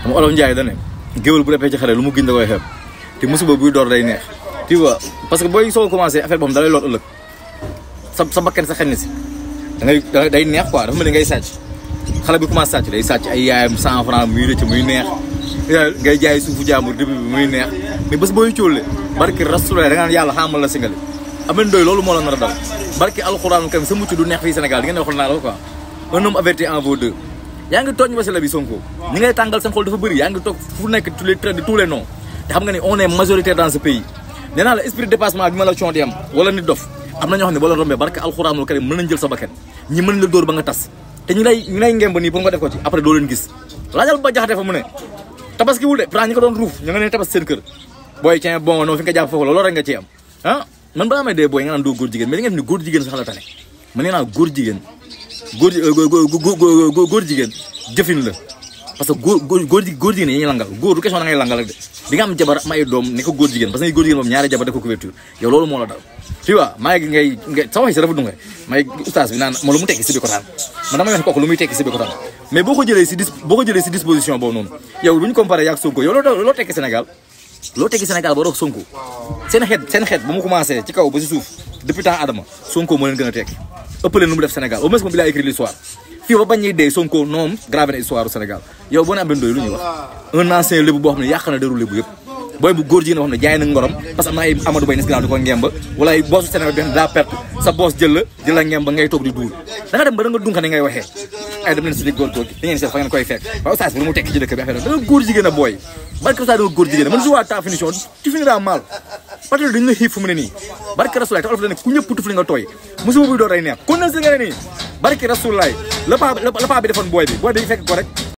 mu olof Njaay da ne géwél bu defee ci xare lu mu giñ da koy xeeb te musiba buy door day neex tu vois parce que booy soo commencé affaire boobu da lay lor ëllëg sa bakkan sa xel ni si day neex quoi dafa mel ni ngay sàcc xale bi commencé sàcc day sàcc ay yaayam 100 francs muy rëcc muy neex ngay jaay suufu jàmbur début bi muy neex mais bés booy cóolle barki Rasulullah da nga naan yàlla xamal la singali amen doy loolu moo la nar a dal barki alxuraan kam sa mucc du neex fii Sénégal di ngeen ne waxul naa la quoi un homme averti en vaut deux yaa ngi tooñ Wasila bi Sonko ñi ngay tàngal seen xol dafa bëri yaa ngi toog fu nekk tous les traits de tous les noms te xam nga ni on est majoritaire dans ce pays nee naa la esprit de dépassement bi ma la coon di am wala nit dof am na ñoo xam ne boo leen rombee barki alxuraanul karim mën nañ jël sa bakkan ñi mën la dóor ba nga tas te ñu lay ngem ba nii pour nga def ko ci après doo leen gis laajal ba jaxate fa mu ne tabaski wul de pourtant ñi ko doon ruuf ñu nga ne tabas seen kër booy tiens bon non fi nga jàpp foofu la loolu rek nga ci am ah man balaa may dee booy nga naan doo góor jigéen mais li ngeen ni góor jigéen sax la tane man nee naa góor jigéen góor jigéen jëfin la parce que góor jigéen yi ñuy langal góor du question da ngay langal rek de di nga am jabar am ay doom ni ko góor jigéen parce que góor jigéen moom ñaari jabar def ko couverture yow loolu moo la dal tu vois maa ngi ngay sa wax si dafa dunga may oustaz bi naan moo lu mu tekki si bi ko taan man damay wax kooku lu muy tekki si bi ko taan mais boo ko jëlee si disposition boobu noonu yow bu ñu comparé yaag Sonko yow loo tekki Sénégal ba doog Sonko seen xeet ba mu commencé ci kaw ba si suuf depuis temps Adama Sonko moo leen gën a tekki ëpp leen lu mu def Sénégal au moins moom bi laa écrit l'histoire fii ba bañ ñuy dee Sonko noom gravé na histoire du Sénégal yow boo ne am benn doy lu ñuy wax un ancien lébu boo xam ne yàq na deru lébu yëpp booy bu góor jigéen boo xam ne jaay na ngorom parce que am na ay Amadou Bay nes ginnaaw di ko ngemba wala ay boosu Sénégal bi daa perte sa boos jël la ngemba ngay toog di duul da nga dem ba da nga dunka ni ngay waxee ay dem leen si di góor di ngeen seet fa ngeen koy fekk waaw oustaz bi lu mu tekki ci dëkk bi affaire da nga góor jigéen a booy barke Rasul da nga góor jigéen man joie ta finition tu finiras mal parce que dañu la xiif fu mu ne nii barke Rasul te olof la ne ku ñëpp tuf li nga tooy musuba buy door day neex kon na si nga ne nii barke Rasul la paa bi defoon booy bi fekk ko rek